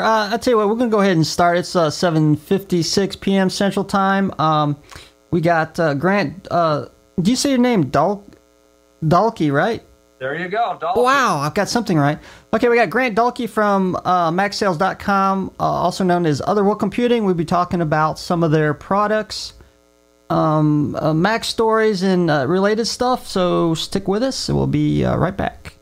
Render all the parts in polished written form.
I'll tell you what, we're going to go ahead and start. It's 7:56 p.m. Central Time. We got Grant. Do you say your name? Dahlke, right? There you go, Dahlke. Wow, I've got something right. Okay, we got Grant Dahlke from MacSales.com, also known as Otherworld Computing. We'll be talking about some of their products, Mac stories, and related stuff. So stick with us, and we'll be right back.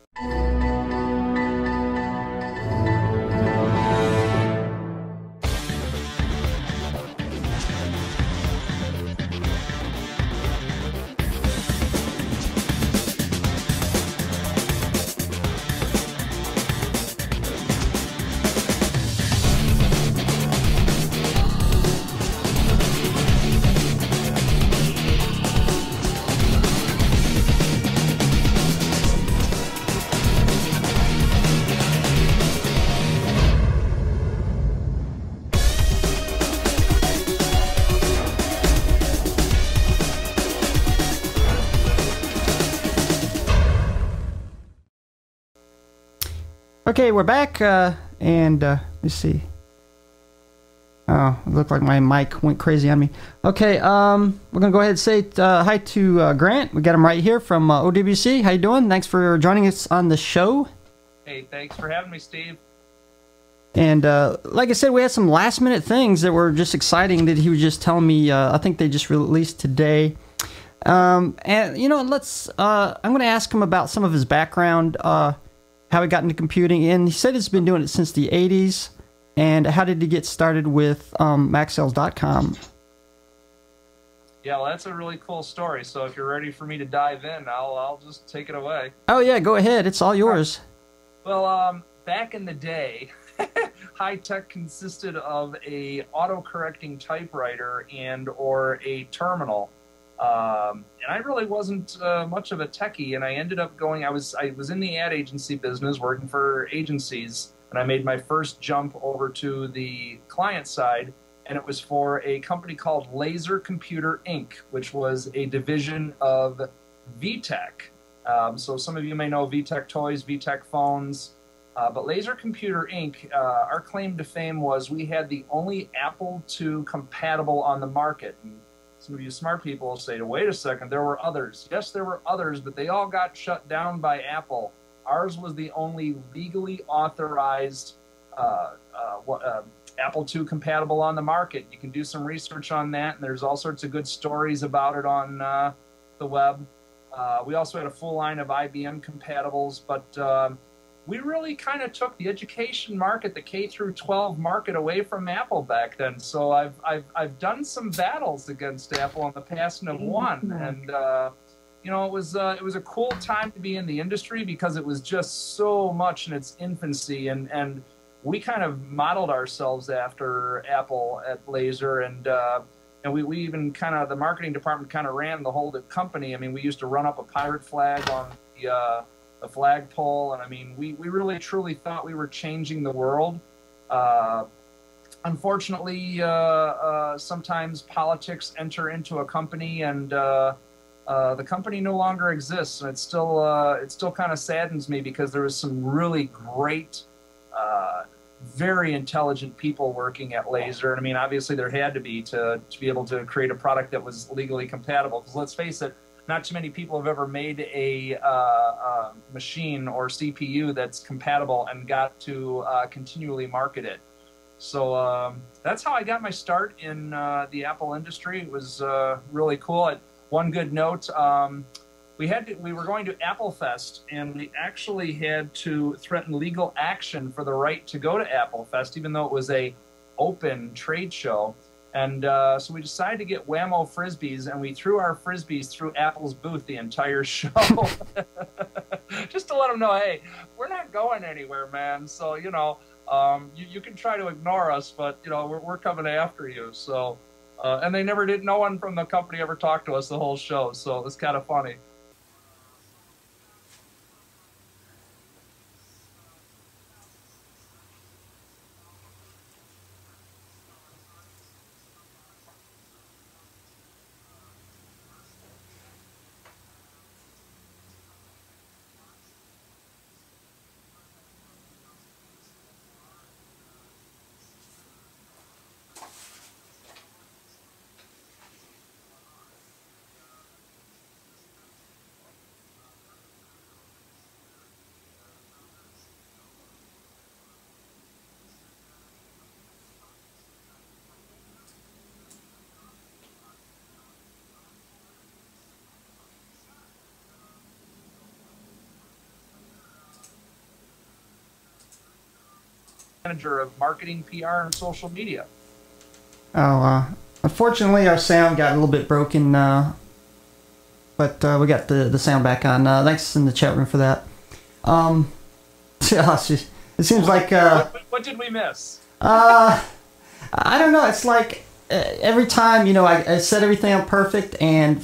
Okay, we're back, and let's see. Oh, it looked like my mic went crazy on me. Okay, we're gonna go ahead and say hi to Grant. We got him right here from OWC. How you doing? Thanks for joining us on the show. Hey, thanks for having me, Steve. And like I said, we had some last-minute things that were just exciting that he was just telling me. I think they just released today. And you know, let's. I'm gonna ask him about some of his background. How he got into computing, and he said he's been doing it since the 80s. And how did he get started with MacSales.com? Yeah, well, that's a really cool story. So if you're ready for me to dive in, I'll just take it away. Oh yeah, go ahead. It's all yours. Well, back in the day, high tech consisted of a auto-correcting typewriter and or a terminal. And I really wasn't much of a techie, and I ended up going. I was in the ad agency business, working for agencies, and I made my first jump over to the client side, and it was for a company called Laser Computer Inc., which was a division of VTech. So some of you may know VTech toys, VTech phones, but Laser Computer Inc., our claim to fame was we had the only Apple II compatible on the market. And some of you smart people will say, wait a second, there were others. Yes, there were others, but they all got shut down by Apple. Ours was the only legally authorized Apple II compatible on the market. You can do some research on that, and there's all sorts of good stories about it on the web. We also had a full line of IBM compatibles, but we really kind of took the education market, the K through 12 market, away from Apple back then. So I've done some battles against Apple in the past and have won. And you know, it was a cool time to be in the industry because it was just so much in its infancy, and we kind of modeled ourselves after Apple at Laser, and we even kind of, the marketing department kind of ran the whole company. I mean, we used to run up a pirate flag on the flagpole, and I mean, we really truly thought we were changing the world. Unfortunately, sometimes politics enter into a company, and the company no longer exists, and it still kind of saddens me because there was some really great, very intelligent people working at Laser. And I mean, obviously there had to be to be able to create a product that was legally compatible, because let's face it, not too many people have ever made a machine or CPU that's compatible and got to continually market it. So that's how I got my start in the Apple industry. It was really cool. One good note, we were going to Apple Fest, and we actually had to threaten legal action for the right to go to Apple Fest, even though it was a open trade show. And so we decided to get Whammo Frisbees, and we threw our Frisbees through Apple's booth the entire show. Just to let them know, hey, we're not going anywhere, man. So, you know, you can try to ignore us, but, you know, we're coming after you. So, and they never did, no one from the company ever talked to us the whole show. So it was kind of funny. manager of marketing, PR, and social media. Oh, unfortunately, our sound got a little bit broken, but we got the sound back on. Thanks in the chat room for that. It seems like... what did we miss? I don't know. It's like every time, I set everything up perfect, and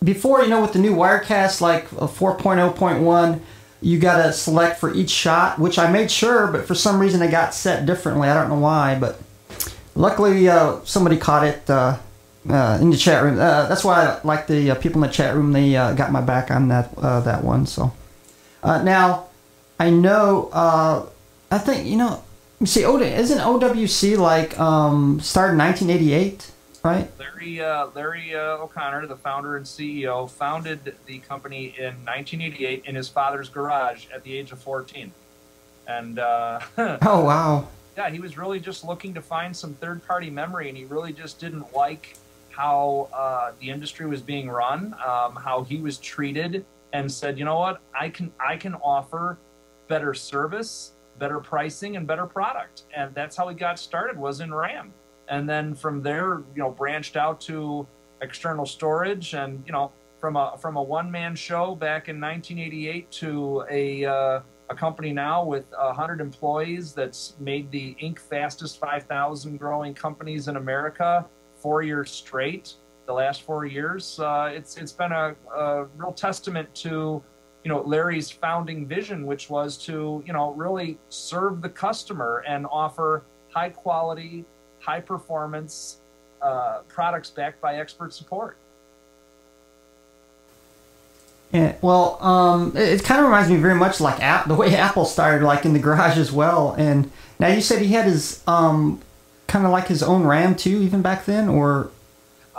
before, with the new Wirecast, like 4.0.1, you got to select for each shot, which I made sure, but for some reason it got set differently. I don't know why, but luckily somebody caught it in the chat room. That's why I like the people in the chat room. They got my back on that one. So now I know. I think you see, isn't OWC like started in 1988, right? Larry O'Connor, the founder and CEO, founded the company in 1988 in his father's garage at the age of 14. And oh wow, yeah, he was really just looking to find some third-party memory, and he really just didn't like how the industry was being run, how he was treated, and said, you know what, I can offer better service, better pricing, and better product. And that's how he got started, was in RAM. And then from there, branched out to external storage, and from a one-man show back in 1988 to a company now with 100 employees that's made the Inc. fastest 5,000 growing companies in America 4 years straight. The last 4 years, it's been a real testament to Larry's founding vision, which was to really serve the customer and offer high quality, high performance products backed by expert support. Yeah, well, it kind of reminds me very much like the way Apple started, like in the garage as well. And now you said he had his kind of like his own RAM too, even back then, or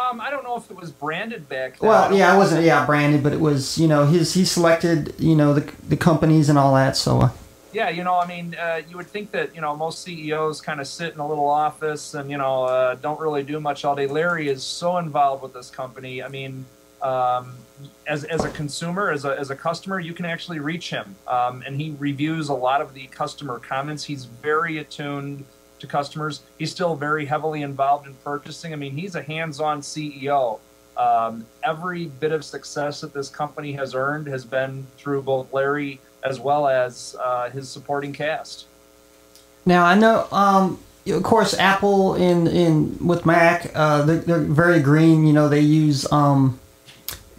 I don't know if it was branded back then. Well, yeah, it wasn't branded, but it was he selected the companies and all that. So yeah, you would think that most CEOs kind of sit in a little office and don't really do much all day. Larry is so involved with this company. I mean, as a consumer, as a customer, you can actually reach him, and he reviews a lot of the customer comments. He's very attuned to customers. He's still very heavily involved in purchasing. I mean, he's a hands-on CEO. Every bit of success that this company has earned has been through both Larry as well as his supporting cast. Now I know, of course, Apple with Mac, they're very green. They use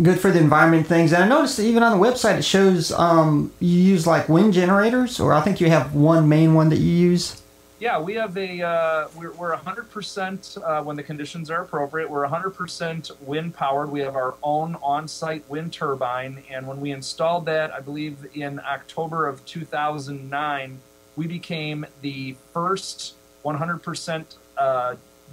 good for the environment things. And I noticed that even on the website it shows you use like wind generators, or I think you have one main one that you use. Yeah, we have we're 100% when the conditions are appropriate. We're 100% wind powered. We have our own on-site wind turbine, and when we installed that, I believe in October of 2009, we became the first 100%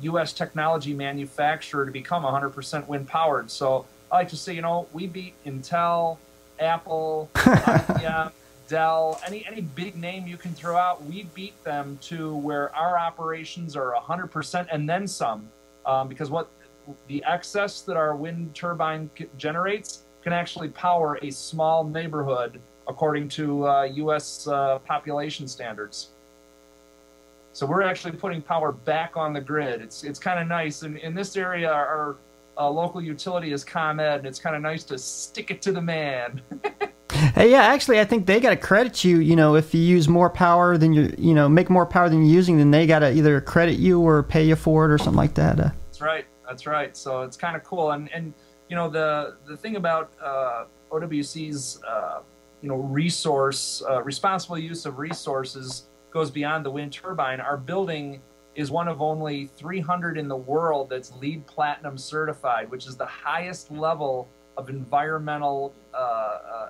U.S. technology manufacturer to become 100% wind powered. So I like to say, we beat Intel, Apple, IBM, Dell, any big name you can throw out, we beat them to where our operations are 100% and then some, because what the excess that our wind turbine generates can actually power a small neighborhood according to U.S. population standards. So we're actually putting power back on the grid. It's kind of nice. And in this area, our local utility is ComEd, and it's kind of nice to stick it to the man. Hey, yeah, actually, I think they got to credit you. If you use more power than make more power than you're using, then they got to either credit you or pay you for it or something like that. That's right. That's right. So it's kind of cool. And the thing about OWC's responsible use of resources goes beyond the wind turbine. Our building is one of only 300 in the world that's LEED Platinum certified, which is the highest level of environmental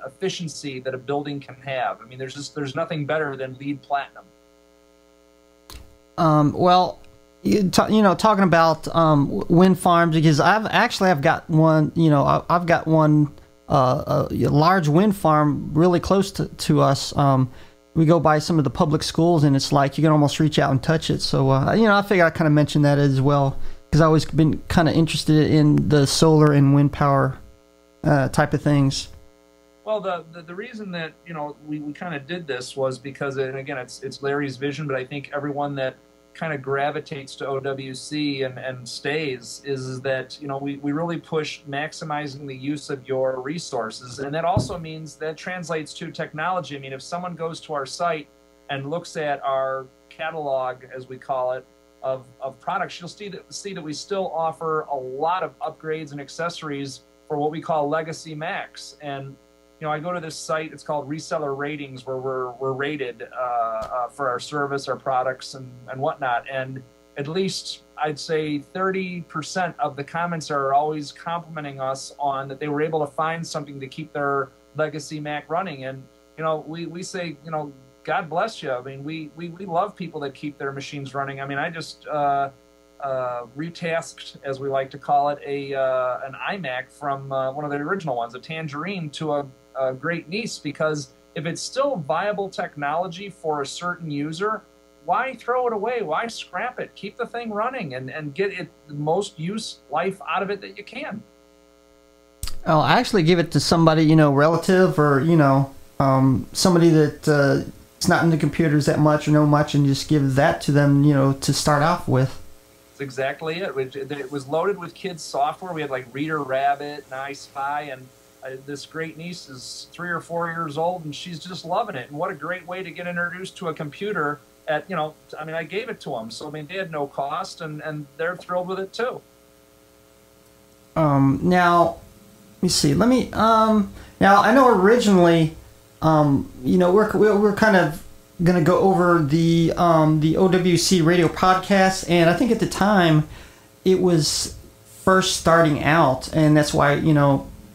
efficiency that a building can have. I mean, there's nothing better than LEED Platinum. Well, talking about wind farms, because I've got one. I've got one a large wind farm really close to us. We go by some of the public schools, and it's like you can almost reach out and touch it. So I figure I kind of mention that as well, because I've always been kind of interested in the solar and wind power type of things. Well, the reason that we kind of did this was because, and again, it's Larry's vision, but I think everyone that kind of gravitates to OWC and stays is that we really push maximizing the use of your resources, and that also means that translates to technology. I mean, if someone goes to our site and looks at our catalog, as we call it, of products, you'll see that we still offer a lot of upgrades and accessories for what we call legacy Macs. And I go to this site, it's called Reseller Ratings, where we're rated for our service, our products, and whatnot. And at least I'd say 30% of the comments are always complimenting us on that they were able to find something to keep their legacy Mac running. And we say, God bless you. I mean, we love people that keep their machines running. I mean, I just retasked, as we like to call it, an iMac from one of the original ones, a Tangerine, to a great niece, because if it's still viable technology for a certain user, why throw it away? Why scrap it? Keep the thing running and get it the most life out of it that you can. I'll actually give it to somebody, relative, or, somebody that is not into computers that much or know much, and just give that to them, to start off with. That's exactly it. It was loaded with kids' software. We had like Reader Rabbit and iSpy, and this great niece is 3 or 4 years old, and she's just loving it. And what a great way to get introduced to a computer at, I mean, I gave it to them. So, I mean, they had no cost, and they're thrilled with it too. Now, let me see. Now, I know originally, we're kind of going to go over the OWC radio podcast, and I think at the time it was first starting out, and that's why,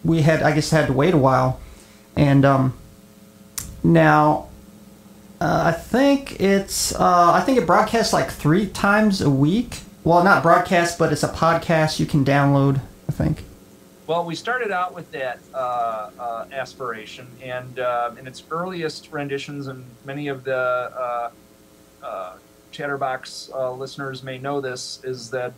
we had to wait a while. And now I think it broadcasts like 3 times a week. Well, not broadcast, but it's a podcast you can download, I think. Well, we started out with that aspiration, and in its earliest renditions, and many of the Chatterbox listeners may know this, is that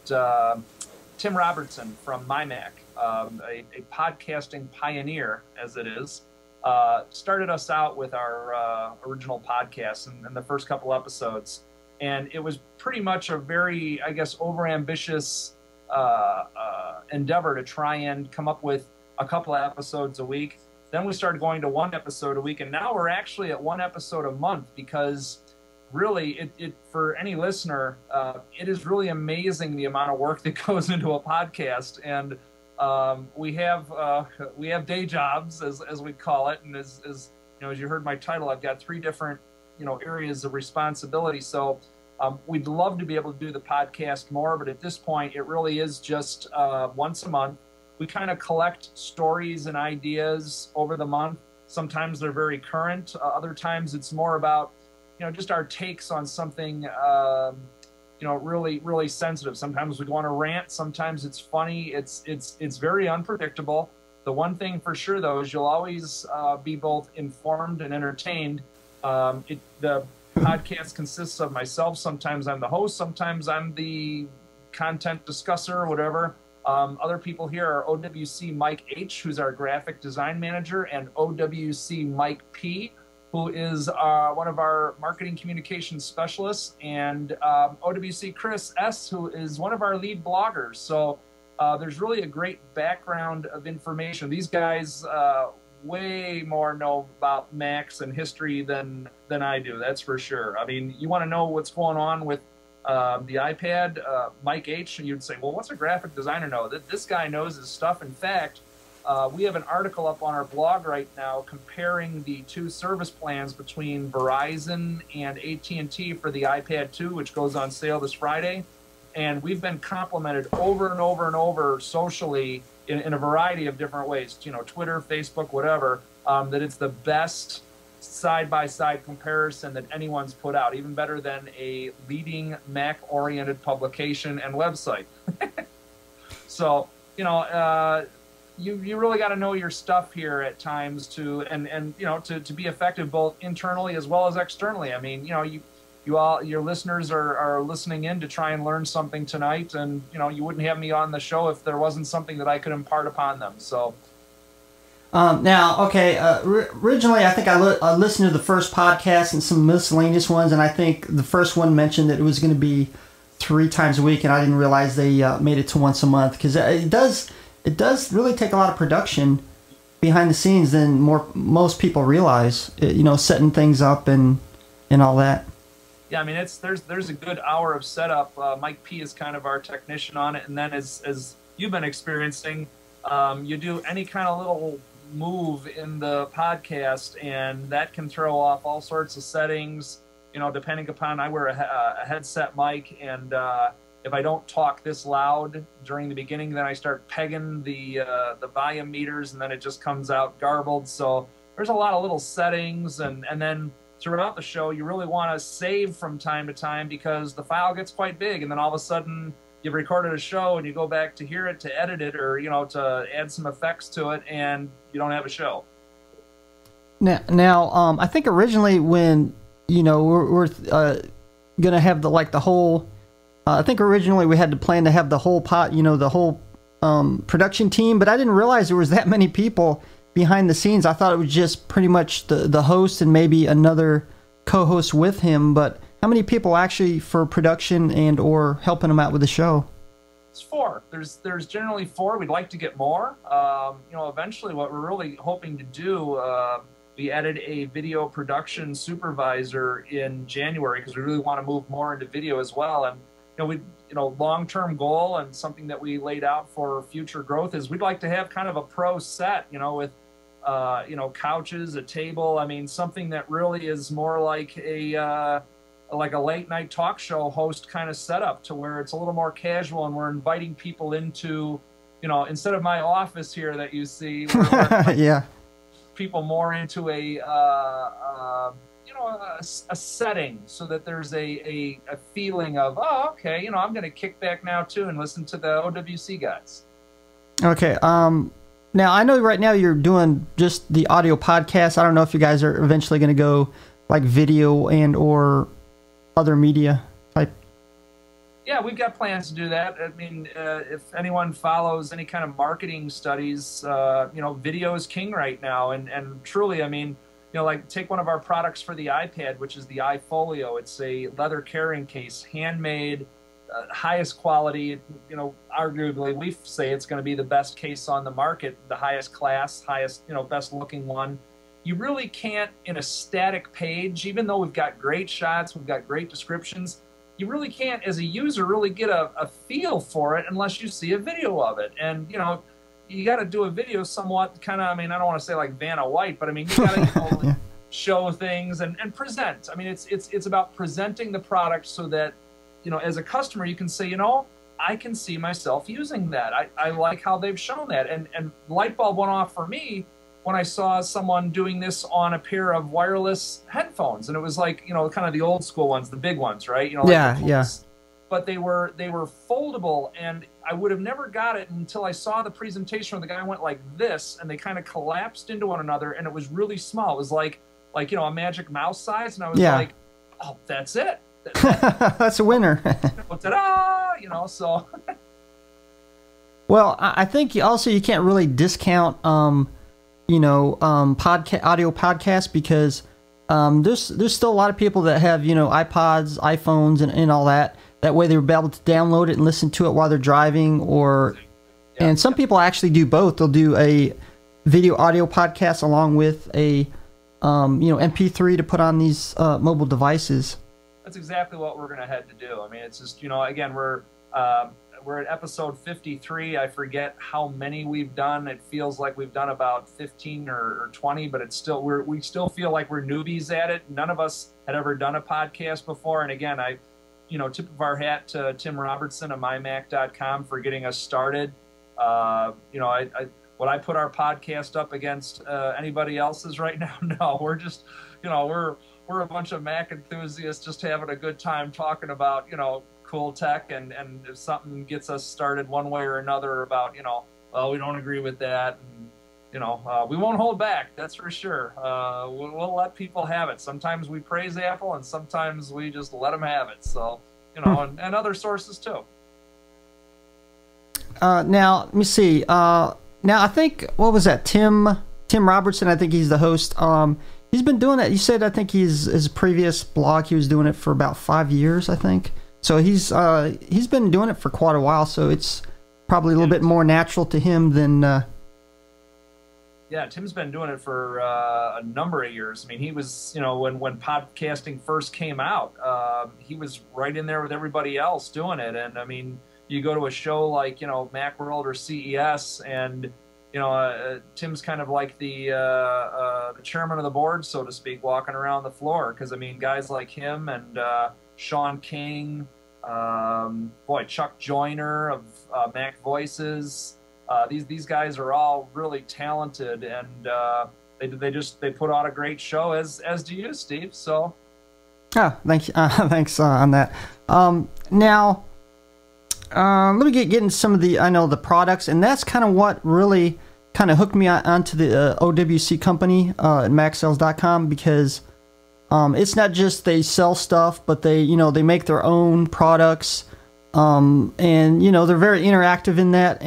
Tim Robertson from MyMac, a podcasting pioneer, as it is, started us out with our original podcast and the first couple episodes. And it was pretty much a very, I guess, overambitious endeavor to try and come up with a couple of episodes a week. Then we started going to 1 episode a week, and now we're actually at 1 episode a month, because really, it for any listener, it is really amazing the amount of work that goes into a podcast. And we have day jobs, as we call it, and as you heard my title, I've got 3 different areas of responsibility. So we'd love to be able to do the podcast more, but at this point, it really is just once a month. We kind of collect stories and ideas over the month. Sometimes they're very current. Other times it's more about just our takes on something, really, really sensitive. Sometimes we go on a rant. Sometimes it's funny. It's very unpredictable. The one thing for sure, though, is you'll always be both informed and entertained. The podcast consists of myself. Sometimes I'm the host. Sometimes I'm the content discusser or whatever. Other people here are OWC Mike H., who's our graphic design manager, and OWC Mike P., who is one of our marketing communications specialists, and OWC Chris S., who is one of our lead bloggers. So there's really a great background of information. These guys way more know about Macs and history than I do, that's for sure. I mean, you want to know what's going on with the iPad, Mike H., and you'd say, well, what's a graphic designer know? This guy knows his stuff. In fact, we have an article up on our blog right now comparing the 2 service plans between Verizon and AT&T for the iPad 2, which goes on sale this Friday. And we've been complimented over and over and over socially in a variety of different ways, Twitter, Facebook, whatever, that it's the best side-by-side comparison that anyone's put out, even better than a leading Mac-oriented publication and website. So, you really got to know your stuff here at times to be effective both internally as well as externally. I mean, your listeners are listening in to try and learn something tonight, and you wouldn't have me on the show if there wasn't something that I could impart upon them. So Now, okay, originally I think I listened to the first podcast and some miscellaneous ones, and I think the first one mentioned that it was going to be 3 times a week, and I didn't realize they made it to once a month, because it does really take a lot of production behind the scenes than most people realize, setting things up and all that. Yeah, I mean, there's a good hour of setup. Mike P is kind of our technician on it, and then as you've been experiencing, you do any kind of little move in the podcast, and that can throw off all sorts of settings. Depending upon, I wear a headset mic, and if I don't talk this loud during the beginning, then I start pegging the volume meters, and then it just comes out garbled. So there's a lot of little settings, and then throughout the show, you really want to save from time to time, because the file gets quite big, and then all of a sudden you've recorded a show and you go back to hear it, to edit it, or to add some effects to it, and you don't have a show. Now, I think originally when we're gonna have the whole. I think originally we had to plan to have the whole the whole production team, but I didn't realize there was that many people behind the scenes. I thought it was just pretty much the host and maybe another co-host with him, but how many people actually for production and or helping him out with the show? It's 4. There's generally 4. We'd like to get more. Eventually what we're really hoping to do, we added a video production supervisor in January, because we really want to move more into video as well. And long-term goal and something that we laid out for future growth is we'd like to have kind of a pro set, with couches, a table. I mean, something that really is more like a late night talk show host kind of setup, to where it's a little more casual, and we're inviting people into, instead of my office here that you see, yeah, people more into a setting, so that there's a feeling of, oh, okay, I'm going to kick back now too and listen to the OWC guys. Okay. Now I know right now you're doing just the audio podcast. I don't know if you guys are eventually going to go like video and or other media type. Yeah, we've got plans to do that. I mean, if anyone follows any kind of marketing studies, video is king right now, and truly, I mean, like take one of our products for the iPad, which is the iFolio. It's a leather carrying case, handmade, highest quality. Arguably, we say it's going to be the best case on the market, the highest class, highest, best looking one. You really can't, in a static page, even though we've got great shots, we've got great descriptions, you really can't, as a user, really get a feel for it unless you see a video of it. And, you got to do a video somewhat kind of, I mean, I don't want to say like Vanna White, but I mean, you got to yeah. show things and present. I mean, it's about presenting the product so that, as a customer, you can say, I can see myself using that. I like how they've shown that. And light bulb went off for me when I saw someone doing this on a pair of wireless headphones. And it was like, kind of the old school ones, the big ones, right? Yeah. But they were foldable, and I would have never got it until I saw the presentation where the guy went like this, and they kind of collapsed into one another, and it was really small. It was like a Magic Mouse size, and I was like, oh, that's it. That's a winner. Ta-da! So. Well, I think also you can't really discount, audio podcasts, because there's still a lot of people that have, iPods, iPhones, and all that. That way they would be able to download it and listen to it while they're driving, and some people actually do both. They'll do a video audio podcast along with a, MP3 to put on these mobile devices. That's exactly what we're going to head to do. I mean, it's just, again, we're at episode 53. I forget how many we've done. It feels like we've done about 15 or 20, but it's still, we still feel like we're newbies at it. None of us had ever done a podcast before. And again, tip of our hat to Tim Robertson of mymac.com for getting us started. Would I put our podcast up against anybody else's right now? No, we're just, we're a bunch of Mac enthusiasts just having a good time talking about, cool tech, and if something gets us started one way or another about, well, we don't agree with that, and, we won't hold back, that's for sure. We'll let people have it. Sometimes we praise Apple, and sometimes we just let them have it. So, and other sources too. Now, let me see. Now, I think, what was that? Tim Tim Robertson. I think he's the host. He's been doing it. You said I think his previous blog he was doing it for about 5 years, I think. So he's been doing it for quite a while. So it's probably a little bit more natural to him than. Yeah, Tim's been doing it for a number of years. I mean, he was, when podcasting first came out, he was right in there with everybody else doing it. And I mean, you go to a show like, Macworld or CES, and Tim's kind of like the chairman of the board, so to speak, walking around the floor. Because I mean, guys like him and Sean King, Chuck Joyner of Mac Voices. These guys are all really talented, and they put on a great show, as do you, Steve. So, thanks on that. Now, let me get into some of the products, and that's kind of what really kind of hooked me onto the OWC company at MacSales.com, because it's not just they sell stuff, but they make their own products, and they're very interactive in that.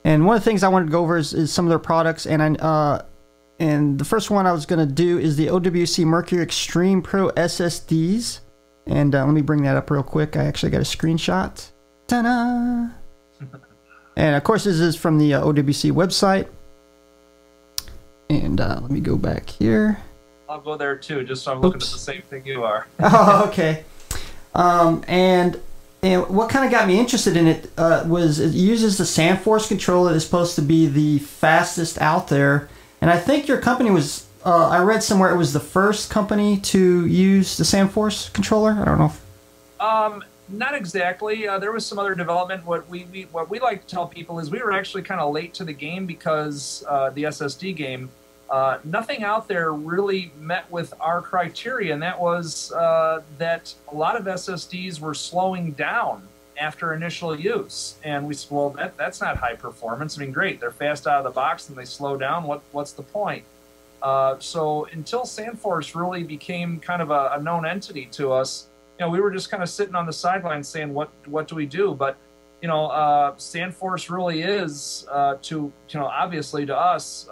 And one of the things I wanted to go over is some of their products, and the first one I was going to do is the OWC Mercury Extreme Pro SSDs. And let me bring that up real quick. I actually got a screenshot. Ta-da! And of course, this is from the OWC website. And let me go back here. I'll go there too, just so I'm looking at the same thing you are. Oh, okay. And what kind of got me interested in it was it uses the SandForce controller that's supposed to be the fastest out there. And I think your company was, I read somewhere it was the first company to use the SandForce controller. I don't know. Not exactly. There was some other development. What we like to tell people is we were actually kind of late to the game, because the SSD game, nothing out there really met with our criteria, and that was that a lot of SSDs were slowing down after initial use. And we said, well, that's not high performance. I mean, great, they're fast out of the box and they slow down. What's the point? So until SandForce really became kind of a known entity to us, we were just kind of sitting on the sidelines saying, what do we do? But SandForce really is obviously to us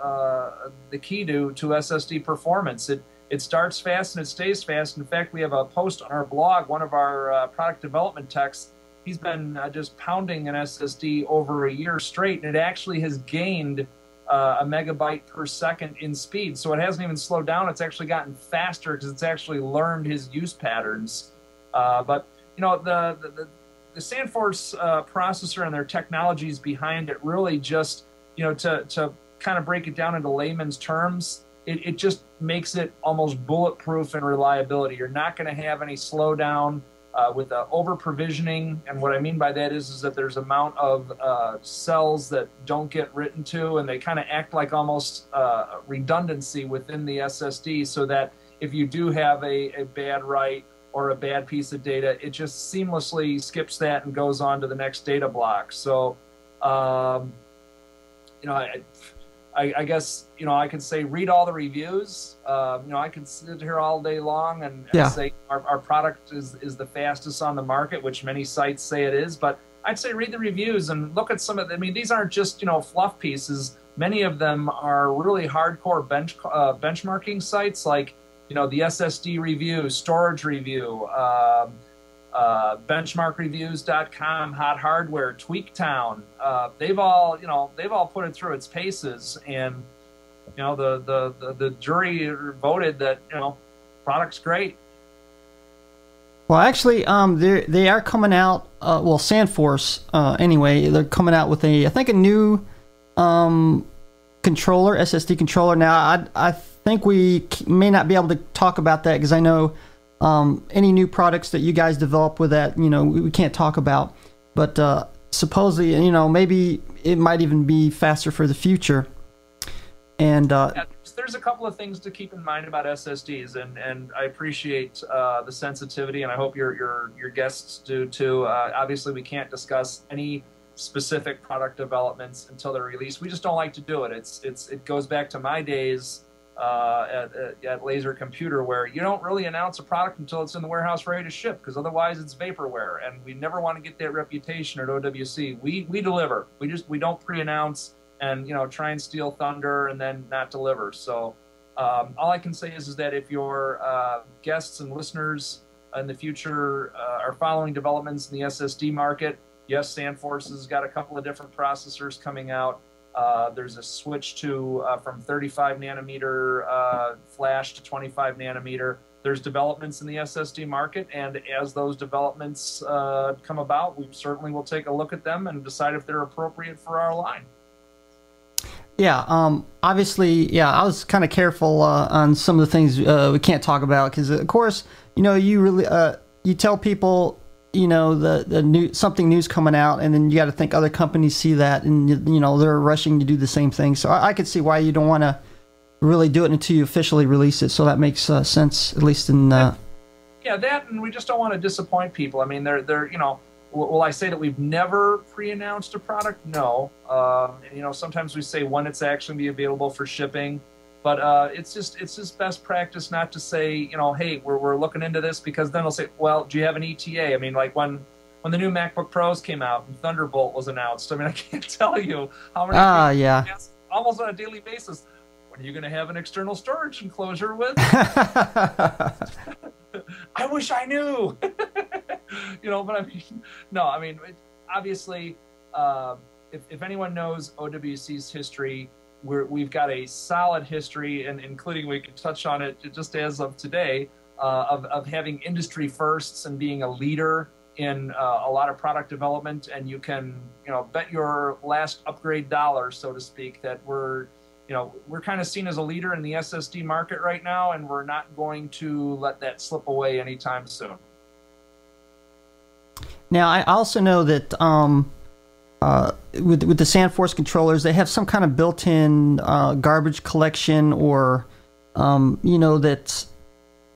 the key to SSD performance. It starts fast and it stays fast. In fact, we have a post on our blog. One of our product development techs, he's been just pounding an SSD over a year straight, and it actually has gained a megabyte per second in speed. So it hasn't even slowed down. It's actually gotten faster because it's actually learned his use patterns. But the SandForce processor and their technologies behind it really just, to kind of break it down into layman's terms, it just makes it almost bulletproof in reliability. You're not going to have any slowdown with over provisioning. And what I mean by that is that there's amount of cells that don't get written to, and they kind of act like almost redundancy within the SSD, so that if you do have a bad write or a bad piece of data, it just seamlessly skips that and goes on to the next data block. So, I guess, I could say read all the reviews. I could sit here all day long and say our product is the fastest on the market, which many sites say it is. But I'd say read the reviews and look at some of them. I mean, these aren't just, fluff pieces. Many of them are really hardcore benchmarking sites, like, the SSD Review, Storage Review, benchmarkreviews.com, Hot Hardware, Tweaktown. They've all put it through its paces, and the jury voted that product's great. Well, actually, they are coming out. SandForce anyway. They're coming out with I think a new controller, SSD controller. Now, I think we may not be able to talk about that because I know any new products that you guys develop with that, we can't talk about. But supposedly, maybe it might even be faster for the future. And there's a couple of things to keep in mind about SSDs, and I appreciate the sensitivity, and I hope your guests do too. Obviously, we can't discuss any specific product developments until they're released. We just don't like to do it. It goes back to my days at Laser Computer, where you don't really announce a product until it's in the warehouse ready to ship, because otherwise it's vaporware, and we never want to get that reputation at OWC. We deliver. We don't pre-announce and try and steal thunder and then not deliver. So all I can say is that if your guests and listeners in the future are following developments in the SSD market, yes, SandForce has got a couple of different processors coming out. There's a switch to from 35 nanometer flash to 25 nanometer. There's developments in the SSD market, and as those developments come about, we certainly will take a look at them and decide if they're appropriate for our line. Yeah, obviously, yeah, I was kind of careful on some of the things we can't talk about because, of course, you really you tell people the new something new's coming out, and then you got to think other companies see that, and they're rushing to do the same thing. So I could see why you don't want to really do it until you officially release it. So that makes sense, at least in. Yeah, that, and we just don't want to disappoint people. I mean, they're will I say that we've never pre-announced a product? No. Sometimes we say when it's actually be available for shipping, but it's just best practice not to say, hey, we're looking into this, because then they'll say, well, do you have an ETA? I mean, like when the new MacBook Pros came out and Thunderbolt was announced, I mean, I can't tell you how many people yeah. ask almost on a daily basis, when are you going to have an external storage enclosure with? I wish I knew. But I mean, no, I mean, obviously, if anyone knows OWC's history, we've got a solid history, and including, we could touch on it just as of today, of having industry firsts and being a leader in a lot of product development. And you can, bet your last upgrade dollar, so to speak, that we're kind of seen as a leader in the SSD market right now, and we're not going to let that slip away anytime soon. Now, I also know that with the SandForce controllers, they have some kind of built-in garbage collection, or that.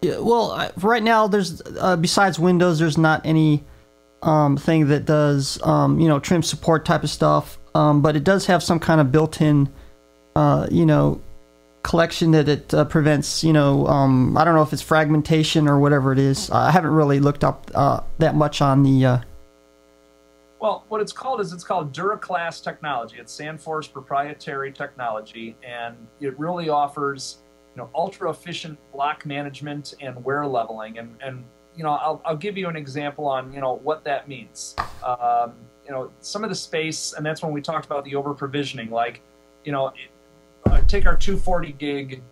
Well, right now, there's besides Windows, there's not any thing that does trim support type of stuff, but it does have some kind of built-in collection that it prevents, I don't know if it's fragmentation or whatever it is. I haven't really looked up that much on the... Well, what it's called DuraClass technology. It's SandForce proprietary technology, and it really offers, ultra-efficient block management and wear leveling. And I'll give you an example on, what that means. Some of the space, and that's when we talked about the over-provisioning, like, take our 240 gig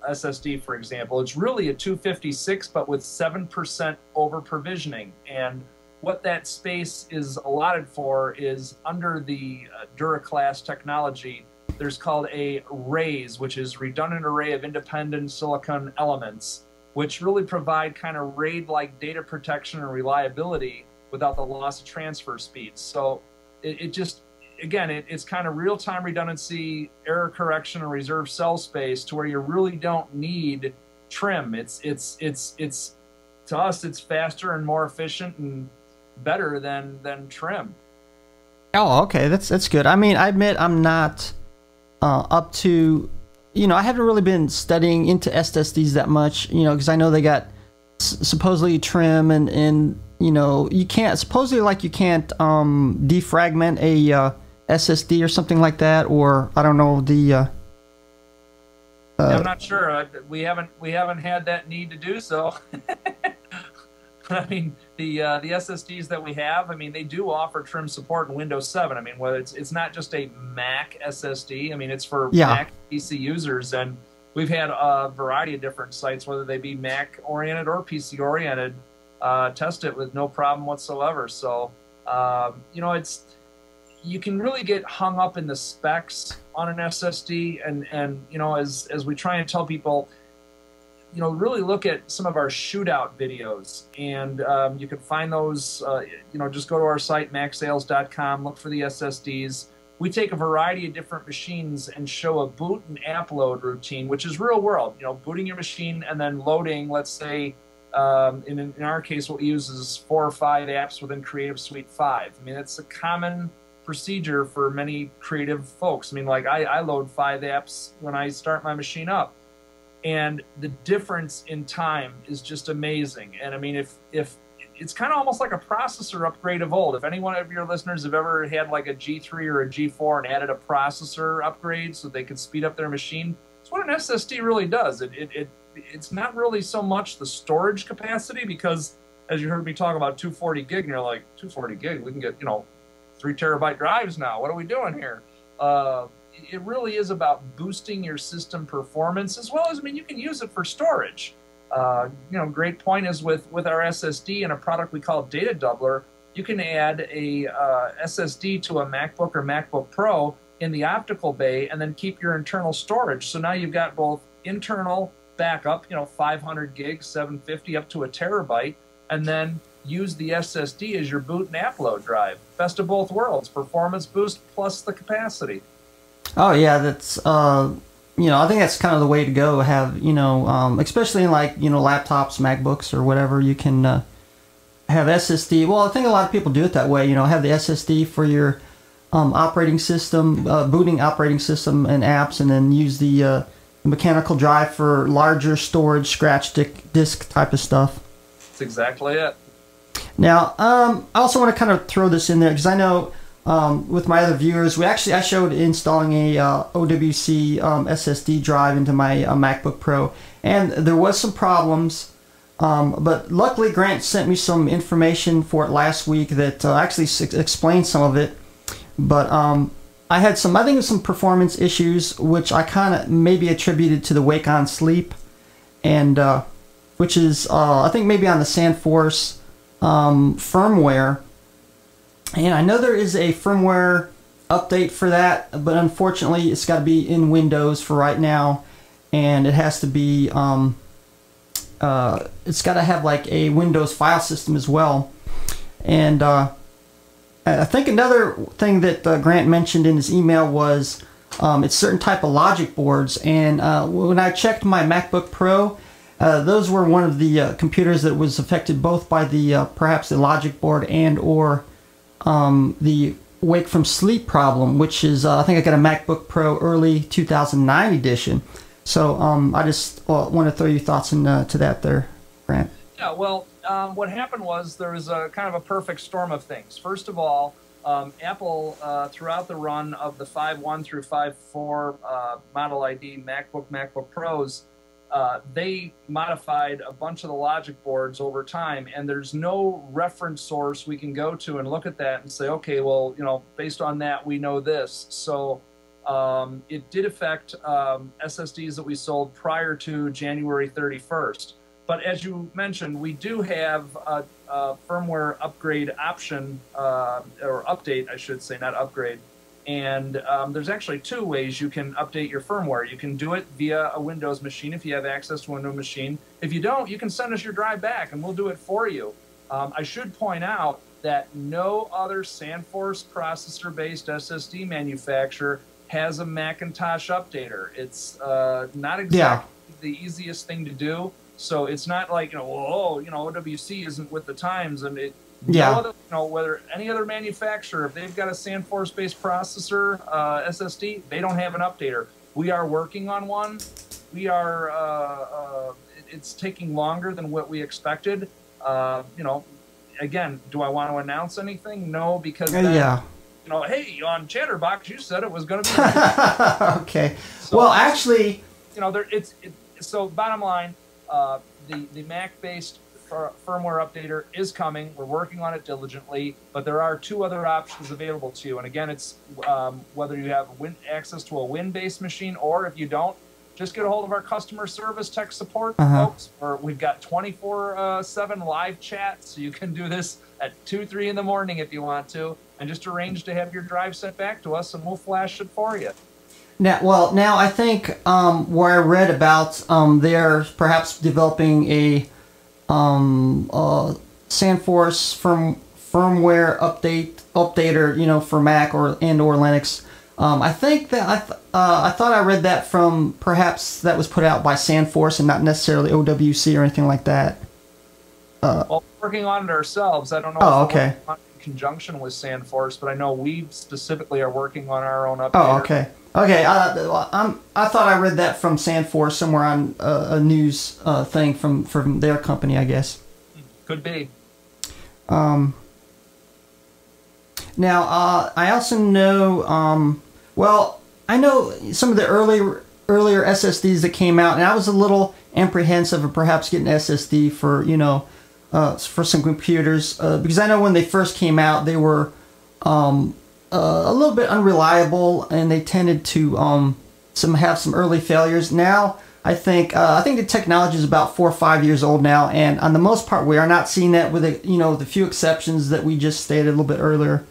SSD, for example. It's really a 256, but with 7% over provisioning. And what that space is allotted for is, under the DuraClass technology, there's called a RAID, which is redundant array of independent silicon elements, which really provide kind of RAID-like data protection and reliability without the loss of transfer speeds. So it just, again, it's kind of real-time redundancy, error correction, and reserve cell space, to where you really don't need trim. It's to us, it's faster and more efficient and better than trim. Oh, okay, that's good. I mean, I admit I'm not up to, I haven't really been studying into SSDs that much, because I know they got supposedly trim, and you can't, supposedly, like, you can't defragment a SSD or something like that, or I don't know the. I'm not sure. We haven't had that need to do so. I mean, the SSDs that we have, I mean, they do offer trim support in Windows 7. I mean, whether it's not just a Mac SSD. I mean, it's for Mac PC users, and we've had a variety of different sites, whether they be Mac oriented or PC oriented, test it with no problem whatsoever. So, you can really get hung up in the specs on an SSD, and as we try and tell people, really look at some of our shootout videos, and you can find those, just go to our site, macsales.com, look for the SSDs. We take a variety of different machines and show a boot and app load routine, which is real world, booting your machine and then loading, let's say, in our case, what we use is 4 or 5 apps within Creative Suite 5. I mean, it's a common procedure for many creative folks. I mean, like, I load 5 apps when I start my machine up. And the difference in time is just amazing. And I mean, if it's kind of almost like a processor upgrade of old. If any one of your listeners have ever had like a G3 or a G4 and added a processor upgrade so they could speed up their machine, it's what an SSD really does. It's not really so much the storage capacity, because as you heard me talk about 240 gig, and you're like, 240 gig, we can get, 3 terabyte drives now. What are we doing here? It really is about boosting your system performance, as well as, you can use it for storage. Great point is with our SSD and a product we call Data Doubler, you can add a SSD to a MacBook or MacBook Pro in the optical bay and then keep your internal storage. So now you've got both internal backup, 500 gigs, 750 up to a terabyte, and then use the SSD as your boot and app load drive. Best of both worlds, performance boost plus the capacity. Oh yeah, that's I think that's kind of the way to go. Have especially in like laptops, MacBooks, or whatever, you can have SSD. Well, I think a lot of people do it that way. Have the SSD for your operating system, booting operating system and apps, and then use the mechanical drive for larger storage, scratch disk type of stuff. That's exactly it. Now, I also want to kind of throw this in there because I know with my other viewers, I showed installing a OWC SSD drive into my MacBook Pro, and there was some problems, but luckily Grant sent me some information for it last week that actually explained some of it. But I had I think some performance issues, which I kind of maybe attributed to the Wake on Sleep, and which is I think maybe on the SandForce firmware. And I know there is a firmware update for that, but unfortunately it's got to be in Windows for right now, and it has to be it's got to have like a Windows file system as well. And I think another thing that Grant mentioned in his email was it's certain type of logic boards, and when I checked my MacBook Pro, those were one of the computers that was affected both by the perhaps the logic board and or the wake from sleep problem, which is I think I got a MacBook Pro early 2009 edition. So I just want to throw your thoughts into that there, Grant. Yeah, well, what happened was there was a kind of a perfect storm of things. First of all, Apple, throughout the run of the 5.1 through 5.4 Model ID MacBook Pros, they modified a bunch of the logic boards over time, and there's no reference source we can go to and look at that and say, okay, well, based on that, we know this. So it did affect SSDs that we sold prior to January 31st. But as you mentioned, we do have a firmware upgrade option, or update, I should say, not upgrade. And there's actually 2 ways you can update your firmware. You can do it via a Windows machine if you have access to a Windows machine. If you don't, you can send us your drive back and we'll do it for you. I should point out that no other SandForce processor-based SSD manufacturer has a Macintosh updater. It's not exactly the easiest thing to do. So it's not like, OWC isn't with the times, and no other, whether any other manufacturer, if they've got a SandForce-based processor SSD, they don't have an updater. We are working on one. We are. It's taking longer than what we expected. Again, do I want to announce anything? No, because then, hey, on Chatterbox, you said it was going to be. Okay. So, well, actually, so bottom line, the Mac-based firmware updater is coming. We're working on it diligently, but there are 2 other options available to you. And again, it's whether you have access to a Win-based machine, or if you don't, just get a hold of our customer service tech support folks. We've got 24/7 live chat, so you can do this at 2, 3 in the morning if you want to, and just arrange to have your drive sent back to us, and we'll flash it for you. Now I think where I read about they're perhaps developing a SandForce firmware updater, for Mac or Linux. I think that I thought I read that from perhaps that was put out by SandForce and not necessarily OWC or anything like that. Well, working on it ourselves. I don't know. Oh, okay. In conjunction with SandForce, but I know we specifically are working on our own updater. Oh, okay. Okay, I thought I read that from SandForce somewhere on a news thing from their company, I guess. Could be. Now, I also know, well, I know some of the earlier SSDs that came out, and I was a little apprehensive of perhaps getting SSD for, for some computers, because I know when they first came out, they were a little bit unreliable, and they tended to have some early failures. Now, I think the technology is about 4 or 5 years old now, and on the most part, we are not seeing that with the few exceptions that we just stated a little bit earlier.